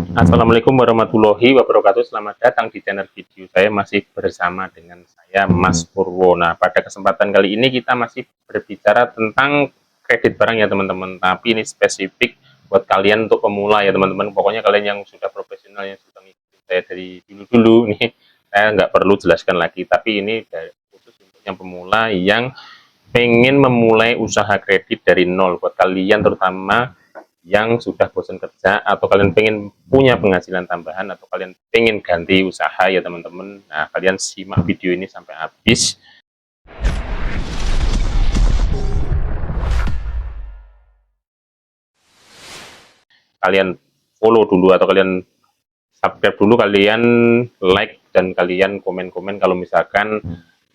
Assalamualaikum warahmatullahi wabarakatuh. Selamat datang di channel video saya. Masih bersama dengan saya Mas Purwo. Nah, pada kesempatan kali ini kita masih berbicara tentang kredit barang ya teman-teman. Tapi ini spesifik buat kalian untuk pemula ya teman-teman. Pokoknya kalian yang sudah profesional, yang sudah ngikutin saya dari dulu-dulu nih, saya nggak perlu jelaskan lagi. Tapi ini khusus untuk yang pemula yang pengen memulai usaha kredit dari nol. Buat kalian terutama yang sudah bosan kerja, atau kalian pengen punya penghasilan tambahan, atau kalian pengen ganti usaha ya teman-teman. Nah, kalian simak video ini sampai habis. Kalian follow dulu atau kalian subscribe dulu, kalian like dan kalian komen-komen kalau misalkan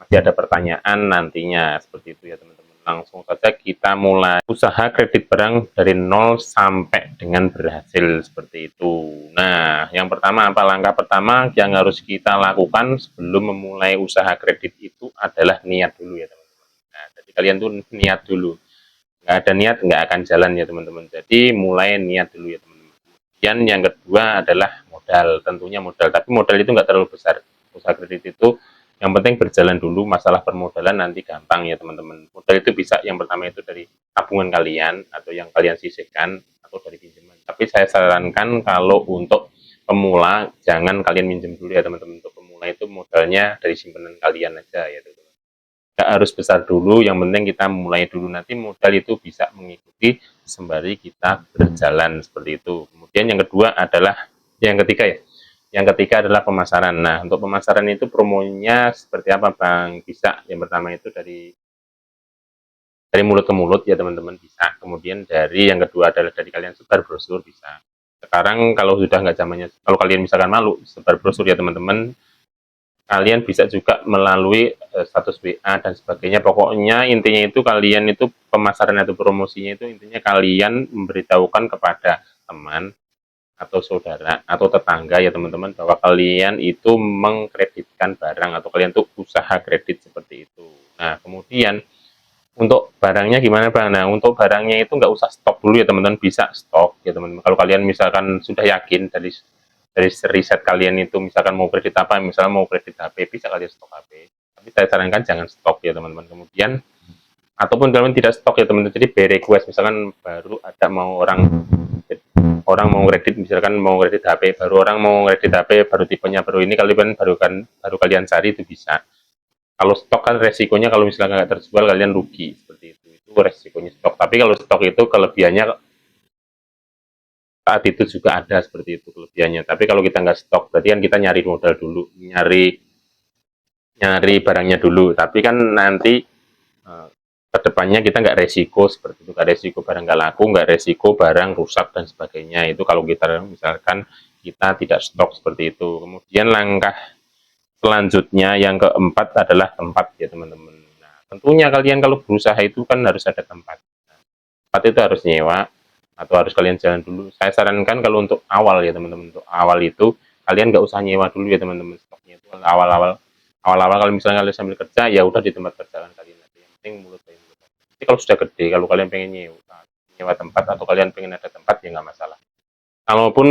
masih ada pertanyaan nantinya, seperti itu ya teman-teman. Langsung saja kita mulai usaha kredit barang dari nol sampai dengan berhasil, seperti itu. Nah, yang pertama, apa langkah pertama yang harus kita lakukan sebelum memulai usaha kredit itu adalah niat dulu ya teman-teman. Nah, jadi kalian tuh niat dulu. Nggak ada niat nggak akan jalan ya teman-teman. Jadi mulai niat dulu ya teman-teman. Kemudian yang kedua adalah modal, tentunya modal. Tapi modal itu nggak terlalu besar. Usaha kredit itu yang penting berjalan dulu. Masalah permodalan nanti gampang ya teman-teman. Modal itu bisa yang pertama itu dari tabungan kalian atau yang kalian sisihkan atau dari pinjaman. Tapi saya sarankan kalau untuk pemula jangan kalian minjem dulu ya teman-teman. Untuk pemula itu modalnya dari simpanan kalian aja ya teman-teman. Nggak harus besar dulu, yang penting kita mulai dulu, nanti modal itu bisa mengikuti sembari kita berjalan, seperti itu. Kemudian yang kedua adalah, yang ketiga ya, yang ketiga adalah pemasaran. Nah, untuk pemasaran itu promonya seperti apa Bang? Bisa, yang pertama itu dari mulut ke mulut ya teman-teman, bisa. Kemudian dari yang kedua adalah dari kalian sebar brosur, bisa. Sekarang kalau sudah nggak zamannya, kalau kalian misalkan malu sebar brosur ya teman-teman, kalian bisa juga melalui status WA dan sebagainya. Pokoknya intinya itu kalian itu pemasaran atau promosinya itu intinya kalian memberitahukan kepada teman atau saudara atau tetangga ya teman-teman, bahwa kalian itu mengkreditkan barang atau kalian tuh usaha kredit, seperti itu. Nah, kemudian untuk barangnya gimana Bang? Nah, untuk barangnya itu nggak usah stok dulu ya teman-teman, bisa stok ya teman-teman. Kalau kalian misalkan sudah yakin dari riset kalian itu misalkan mau kredit apa, misalnya mau kredit HP, bisa kalian stok HP. Tapi saya sarankan jangan stok ya teman-teman. Kemudian ataupun kalian tidak stok ya teman-teman, jadi by request, misalkan baru ada mau orang orang mau kredit, misalkan mau kredit HP, baru orang mau kredit HP, baru tipenya baru ini, kalian baru kalian cari, itu bisa. Kalau stok kan resikonya kalau misalnya nggak terjual kalian rugi, seperti itu resikonya stok. Tapi kalau stok itu kelebihannya saat itu juga ada, seperti itu kelebihannya. Tapi kalau kita nggak stok, berarti kan kita nyari modal dulu, nyari nyari barangnya dulu. Tapi kan nanti kedepannya kita nggak resiko, seperti itu. Nggak resiko barang nggak laku, nggak resiko barang rusak dan sebagainya. Itu kalau kita misalkan kita tidak stok, seperti itu. Kemudian langkah selanjutnya yang keempat adalah tempat ya teman-teman. Nah, tentunya kalian kalau berusaha itu kan harus ada tempat. Nah, tempat itu harus nyewa atau harus kalian jalan dulu. Saya sarankan kalau untuk awal ya teman-teman, untuk awal itu kalian nggak usah nyewa dulu ya teman-teman. Stoknya itu awal-awal kalau misalnya kalian sambil kerja, ya udah di tempat kerjaan kalian aja. Yang penting mulut ya mulut. Tapi kalau sudah gede, kalau kalian pengen nyewa tempat atau kalian pengen ada tempat, ya nggak masalah. Kalaupun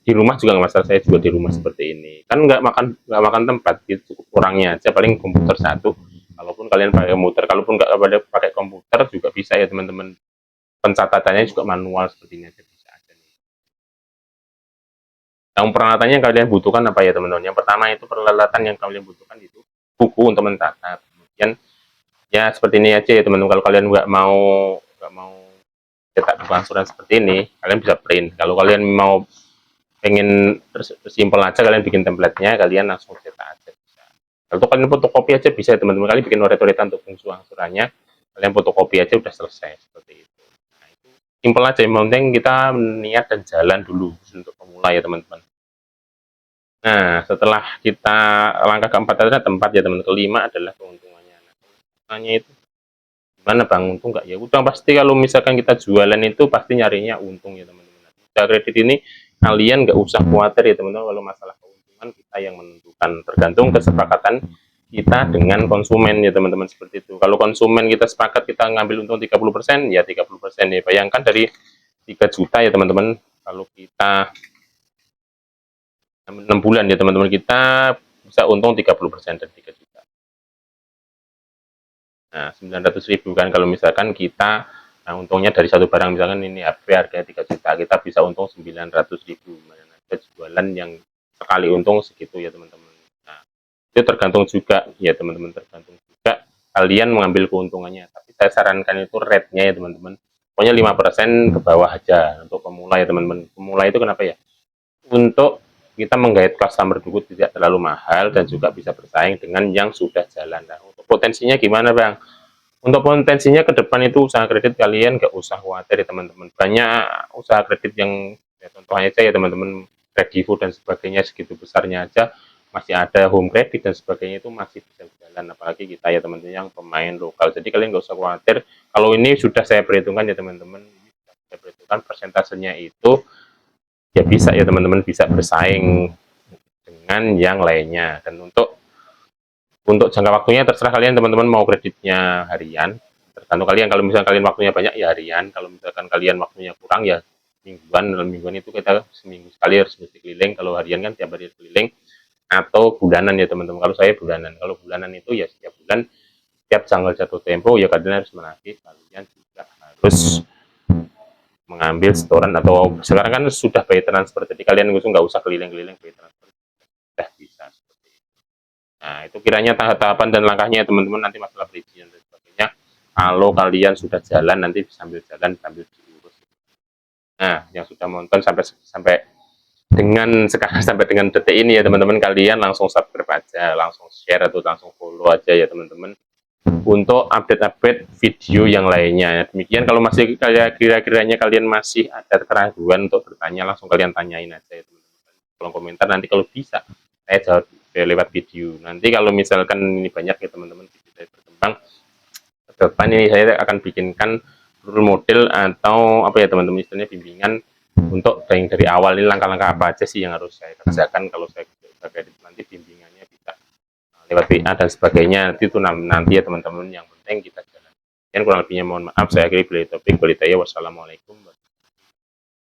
di rumah juga nggak masalah, saya juga di rumah seperti ini. Kan nggak makan tempat, gitu, cukup orangnya aja, paling komputer satu. Kalaupun kalian pakai komputer, kalaupun nggak pakai komputer juga bisa ya teman-teman. Pencatatannya juga manual, seperti ini aja bisa aja nih. Yang peralatannya yang kalian butuhkan apa ya teman-teman? Yang pertama itu peralatan yang kalian butuhkan itu buku untuk mencatat. Kemudian ya seperti ini aja ya teman-teman. Kalau kalian nggak mau cetak buku angsuran seperti ini, kalian bisa print. Kalau kalian mau pengen simpel aja, kalian bikin template-nya, kalian langsung cetak aja bisa. Kalau kalian fotokopi aja bisa teman-teman, kalian bikin noret-noretan untuk fungsi angsurannya, kalian fotokopi aja udah selesai, seperti itu. Nah, itu simpel aja, yang penting kita niat dan jalan dulu untuk pemula ya teman-teman. Nah, setelah kita langkah keempat adalah tempat ya teman-teman. Kelima adalah keuntungannya. Nah, keuntungannya itu gimana Bang, untung nggak? Ya udah pasti, kalau misalkan kita jualan itu pasti nyarinya untung ya teman-teman. Usaha kredit ini kalian nggak usah khawatir ya teman-teman, kalau masalah keuntungan kita yang menentukan, tergantung kesepakatan kita dengan konsumen ya teman-teman, seperti itu. Kalau konsumen kita sepakat kita ngambil untung 30%, ya 30% ya. Bayangkan dari 3 juta ya teman-teman, kalau kita 6 bulan ya teman-teman, kita bisa untung 30% dari 3 juta. Nah, 900.000 kan kalau misalkan kita untungnya dari satu barang, misalkan ini HP harganya 3 juta, kita bisa untung 900.000. Ada jualan yang sekali untung segitu ya teman-teman. Nah, itu tergantung juga ya teman-teman, tergantung juga kalian mengambil keuntungannya. Tapi saya sarankan itu rate-nya ya teman-teman. Pokoknya 5% ke bawah aja untuk pemula ya teman-teman. Pemula itu kenapa ya? Untuk kita menggait customer dulu tidak terlalu mahal dan juga bisa bersaing dengan yang sudah jalan. Nah, untuk potensinya gimana Bang? Untuk potensinya ke depan itu usaha kredit kalian gak usah khawatir ya teman-teman. Banyak usaha kredit yang ya, contohnya aja ya teman-teman, Kredivo dan sebagainya segitu besarnya aja masih ada home credit dan sebagainya itu masih bisa berjalan, apalagi kita ya teman-teman yang pemain lokal. Jadi kalian gak usah khawatir. Kalau ini sudah saya perhitungkan ya teman-teman, ini sudah saya perhitungkan persentasenya itu ya bisa ya teman-teman, bisa bersaing dengan yang lainnya. Dan untuk jangka waktunya terserah kalian teman-teman, mau kreditnya harian, tergantung kalian. Kalau misalkan kalian waktunya banyak ya harian, kalau misalkan kalian waktunya kurang ya mingguan. Dalam mingguan itu kita seminggu sekali harus mesti keliling, kalau harian kan tiap hari keliling, atau bulanan ya teman-teman. Kalau saya bulanan, kalau bulanan itu ya setiap bulan, setiap tanggal jatuh tempo ya kalian harus menagih, kalian juga harus mengambil setoran. Atau sekarang kan sudah by transfer, jadi kalian nggak usah keliling-keliling, by transfer sudah bisa seperti itu. Nah, itu kiranya tahapan dan langkahnya teman-teman. Nanti masalah perizinan dan sebagainya, kalau kalian sudah jalan nanti sambil jalan sambil diurus. Nah, yang sudah nonton sampai sampai dengan sekarang, sampai dengan detik ini ya teman-teman, kalian langsung subscribe aja, langsung share atau langsung follow aja ya teman-teman, untuk update-update video yang lainnya. Demikian, kalau masih kira-kiranya kalian masih ada keraguan untuk bertanya, langsung kalian tanyain aja ya teman-teman, kolom komentar. Nanti kalau bisa saya jawab lewat video. Nanti kalau misalkan ini banyak ya teman-teman, video saya berkembang ke depan, ini saya akan bikinkan role model atau apa ya teman-teman, istilahnya bimbingan untuk dari awal ini, langkah-langkah apa aja sih yang harus saya kerjakan kalau saya kerja. Nanti bimbingannya bisa lewat WA dan sebagainya. Nanti ya teman-teman, yang penting kita jalan. Dan kurang lebihnya mohon maaf, saya akhiri. Bila topik, wassalamualaikum.